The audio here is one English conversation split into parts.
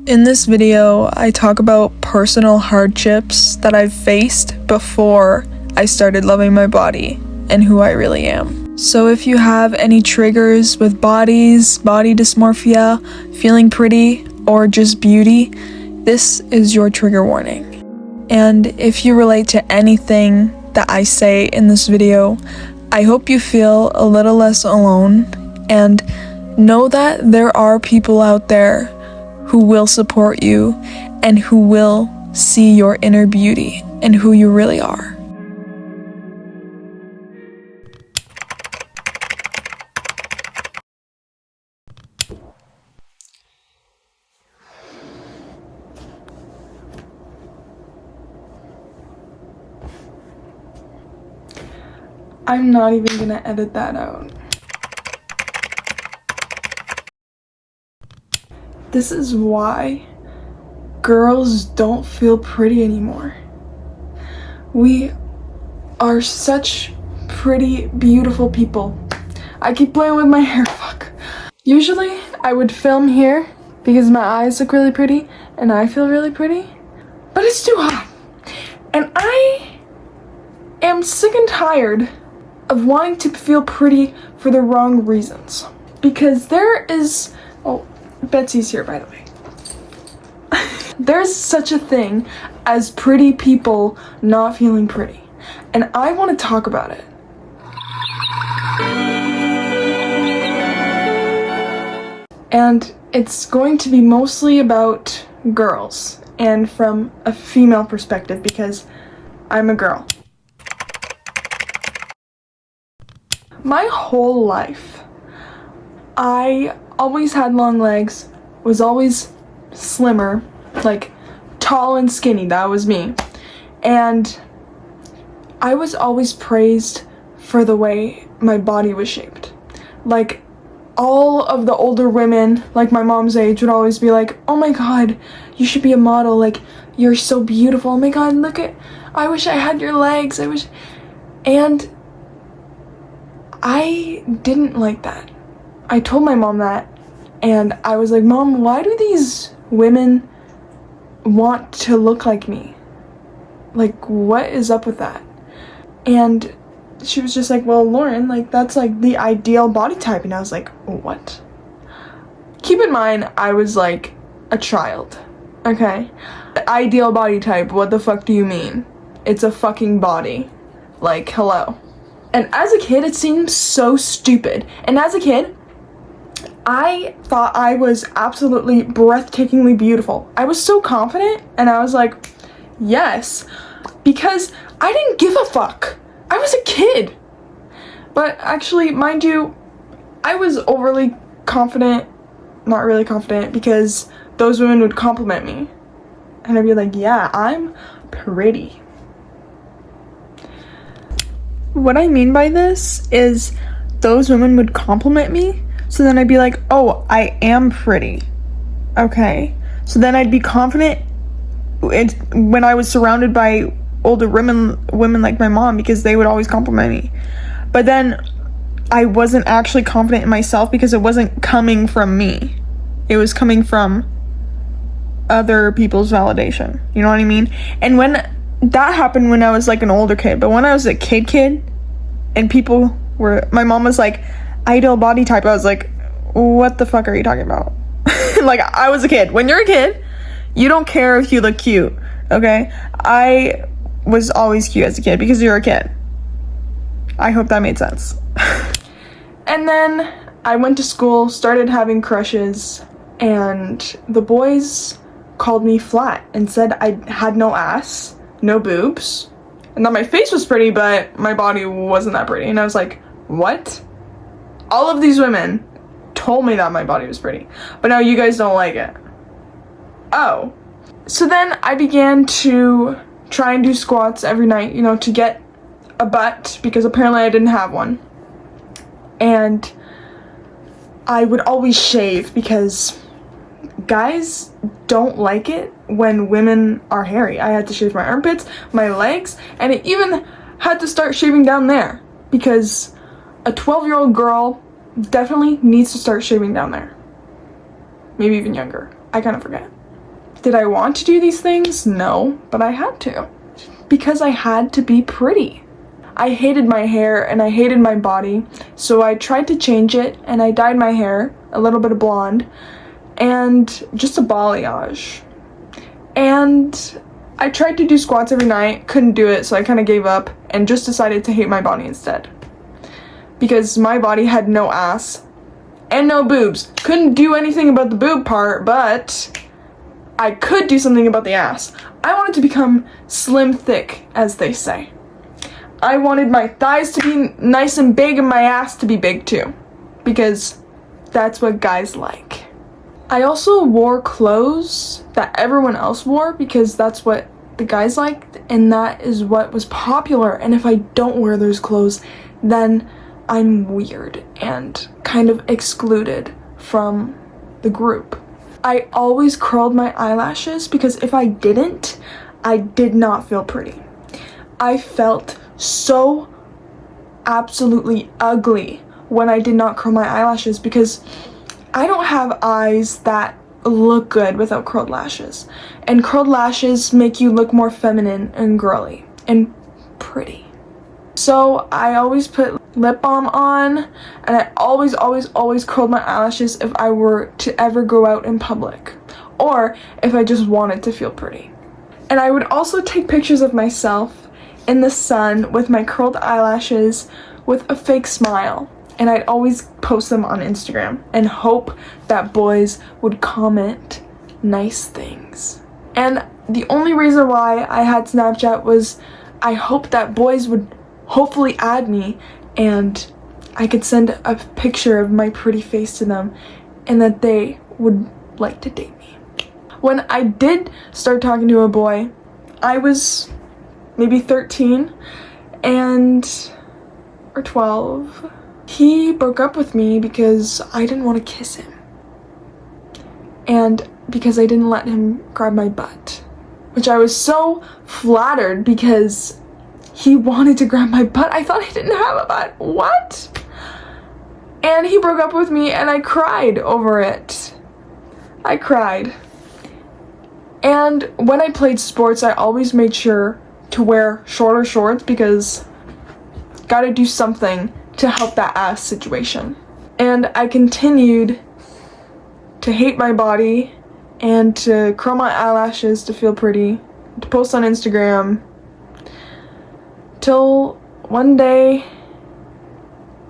In this video, I talk about personal hardships that I've faced before I started loving my body and who I really am. So if you have any triggers with bodies, body dysmorphia, feeling pretty, or just beauty, this is your trigger warning. And if you relate to anything that I say in this video, I hope you feel a little less alone and know that there are people out there who will support you and who will see your inner beauty and who you really are. I'm not even gonna edit that out. This is why girls don't feel pretty anymore. We are such pretty, beautiful people. I keep playing with my hair, fuck. Usually, I would film here because my eyes look really pretty and I feel really pretty, but it's too hot. And I am sick and tired of wanting to feel pretty for the wrong reasons. Because there is, oh, Betsy's here, by the way. There's such a thing as pretty people not feeling pretty. And I want to talk about it. And it's going to be mostly about girls and from a female perspective because I'm a girl. My whole life, I always had long legs, was always slimmer, like tall and skinny, that was me. And I was always praised for the way my body was shaped. Like all of the older women, like my mom's age, would always be like, oh my god, you should be a model, like you're so beautiful, oh my god, look at, I wish I had your legs, I wish, and I didn't like that. I told my mom that, and I was like, Mom, why do these women want to look like me? Like, what is up with that? And she was just like, well, Lauren, like, that's like the ideal body type. And I was like, what? Keep in mind, I was like a child, okay? The ideal body type, what the fuck do you mean? It's a fucking body. Like, hello. And as a kid, it seemed so stupid. And as a kid, I thought I was absolutely breathtakingly beautiful. I was so confident, and I was like, yes, because I didn't give a fuck. I was a kid. But actually, mind you, I was overly confident, not really confident, because those women would compliment me. And I'd be like, yeah, I'm pretty. What I mean by this is those women would compliment me, so then I'd be like, oh, I am pretty. Okay. So then I'd be confident when I was surrounded by older women like my mom, because they would always compliment me. But then I wasn't actually confident in myself because it wasn't coming from me. It was coming from other people's validation. You know what I mean? And when that happened when I was like an older kid, but when I was a kid and people were, my mom was like, ideal body type, I was like, what the fuck are you talking about? Like, I was a kid. When you're a kid, you don't care if you look cute, okay? I was always cute as a kid because you're a kid. I hope that made sense. And then I went to school, started having crushes, and the boys called me flat and said I had no ass, no boobs, and that my face was pretty, but my body wasn't that pretty. And I was like, what? All of these women told me that my body was pretty, but now you guys don't like it. Oh. So then I began to try and do squats every night, you know, to get a butt, because apparently I didn't have one. And I would always shave because guys don't like it when women are hairy. I had to shave my armpits, my legs, and I even had to start shaving down there because a 12-year-old girl definitely needs to start shaving down there. Maybe even younger. I kind of forget. Did I want to do these things? No, but I had to. Because I had to be pretty. I hated my hair and I hated my body, so I tried to change it and I dyed my hair a little bit of blonde and just a balayage. And I tried to do squats every night, couldn't do it, so I kind of gave up and just decided to hate my body instead. Because my body had no ass and no boobs. Couldn't do anything about the boob part, but I could do something about the ass. I wanted to become slim thick, as they say. I wanted my thighs to be nice and big and my ass to be big too, because that's what guys like. I also wore clothes that everyone else wore because that's what the guys liked and that is what was popular, and if I don't wear those clothes, then I'm weird and kind of excluded from the group. I always curled my eyelashes because if I didn't, I did not feel pretty. I felt so absolutely ugly when I did not curl my eyelashes because I don't have eyes that look good without curled lashes. And curled lashes make you look more feminine and girly and pretty. So I always put lip balm on, and I always curled my eyelashes if I were to ever go out in public or if I just wanted to feel pretty. And I would also take pictures of myself in the sun with my curled eyelashes with a fake smile, and I'd always post them on Instagram and hope that boys would comment nice things. And the only reason why I had Snapchat was I hoped that boys would hopefully add me and I could send a picture of my pretty face to them and that they would like to date me. When I did start talking to a boy, I was maybe 13 or 12. He broke up with me because I didn't want to kiss him. And because I didn't let him grab my butt. Which I was so flattered because he wanted to grab my butt. I thought I didn't have a butt. What? And he broke up with me and I cried over it. I cried. And when I played sports, I always made sure to wear shorter shorts because gotta do something to help that ass situation. And I continued to hate my body and to curl my eyelashes to feel pretty, to post on Instagram, till one day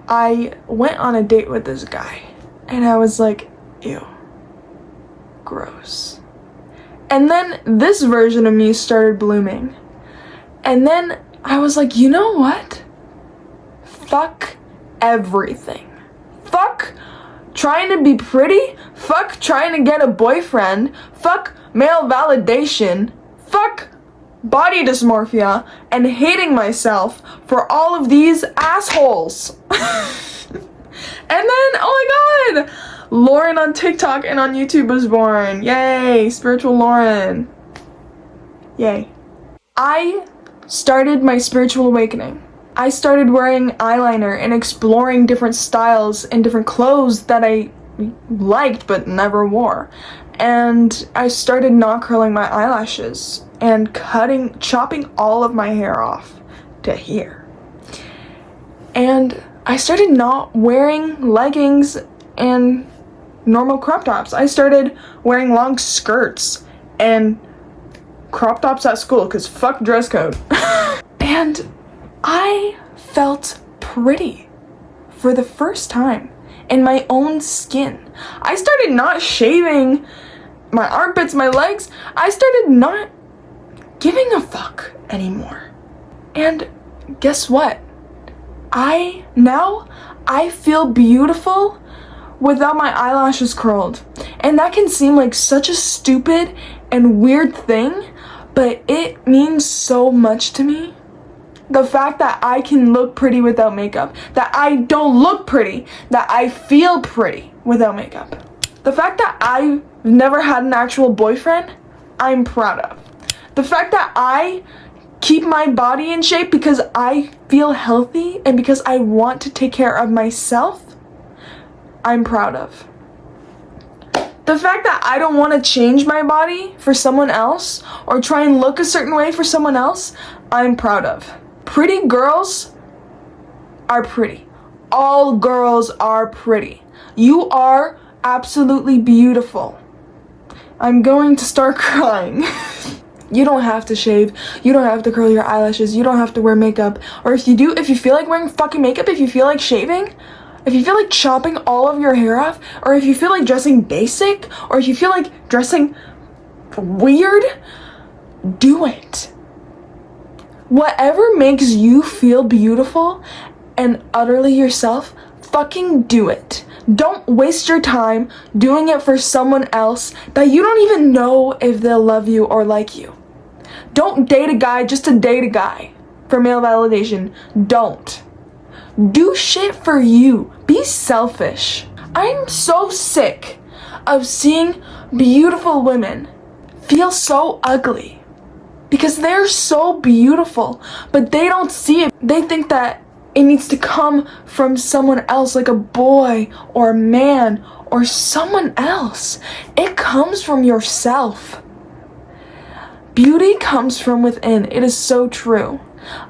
I went on a date with this guy and I was like, ew, gross. And then this version of me started blooming. And then I was like, you know what? Fuck everything. Fuck trying to be pretty. Fuck trying to get a boyfriend. Fuck male validation. Fuck body dysmorphia and hating myself for all of these assholes. And then, oh my god, Lauren on TikTok and on YouTube was born. Yay, spiritual Lauren. Yay. I started my spiritual awakening. I started wearing eyeliner and exploring different styles and different clothes that I liked but never wore. And I started not curling my eyelashes and chopping all of my hair off to here. And I started not wearing leggings and normal crop tops. I started wearing long skirts and crop tops at school because fuck dress code. And I felt pretty for the first time in my own skin. I started not shaving my armpits, my legs. I started not giving a fuck anymore. And guess what? I feel beautiful without my eyelashes curled. And that can seem like such a stupid and weird thing, but it means so much to me. The fact that I can look pretty without makeup, that I don't look pretty, that I feel pretty without makeup. The fact that I've never had an actual boyfriend, I'm proud of. The fact that I keep my body in shape because I feel healthy and because I want to take care of myself, I'm proud of. The fact that I don't want to change my body for someone else or try and look a certain way for someone else, I'm proud of. Pretty girls are pretty. All girls are pretty. You are absolutely beautiful. I'm going to start crying. You don't have to shave. You don't have to curl your eyelashes. You don't have to wear makeup. Or if you do, if you feel like wearing fucking makeup, if you feel like shaving, if you feel like chopping all of your hair off, or if you feel like dressing basic, or if you feel like dressing weird, do it. Whatever makes you feel beautiful and utterly yourself, fucking do it. Don't waste your time doing it for someone else that you don't even know if they'll love you or like you. Don't date a guy just to date a guy for male validation. Don't. Do shit for you. Be selfish. I'm so sick of seeing beautiful women feel so ugly because they're so beautiful, but they don't see it. They think that it needs to come from someone else, like a boy or a man or someone else. It comes from yourself. Beauty comes from within. It is so true.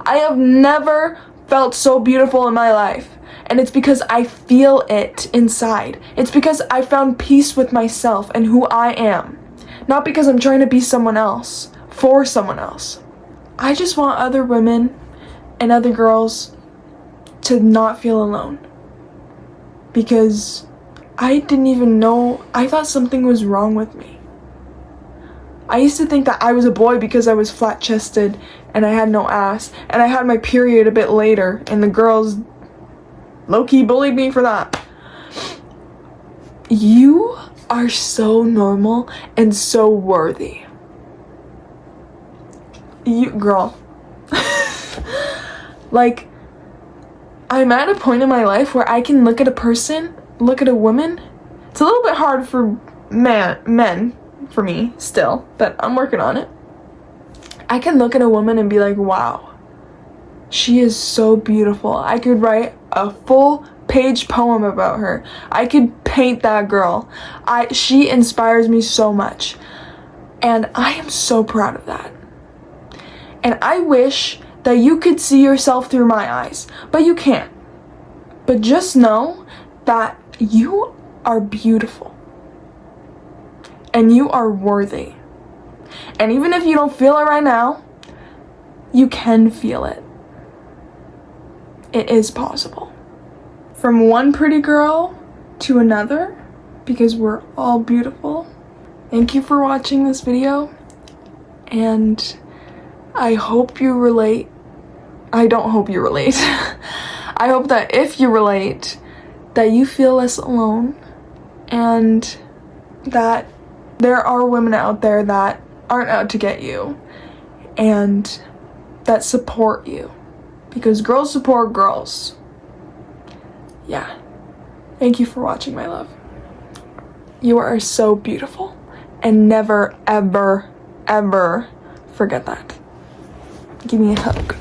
I have never felt so beautiful in my life, and it's because I feel it inside. It's because I found peace with myself and who I am, not because I'm trying to be someone else for someone else. I just want other women and other girls to not feel alone, because I didn't even know. I thought something was wrong with me. I used to think that I was a boy because I was flat-chested and I had no ass, and I had my period a bit later, and the girls low-key bullied me for that. You are so normal and so worthy. You, girl. Like, I'm at a point in my life where I can look at a person, look at a woman. It's a little bit hard for men, for me still, but I'm working on it. I can look at a woman and be like, wow, she is so beautiful. I could write a full page poem about her. I could paint that girl. She inspires me so much. And I am so proud of that. And I wish that you could see yourself through my eyes, but you can't. But just know that you are beautiful and you are worthy. And even if you don't feel it right now, you can feel it. It is possible. From one pretty girl to another, because we're all beautiful. Thank you for watching this video, and I hope you relate. I don't hope you relate. I hope that if you relate, that you feel less alone, and that there are women out there that aren't out to get you, and that support you, because girls support girls. Yeah. Thank you for watching, my love. You are so beautiful, and never, ever, ever forget that. Give me a hug.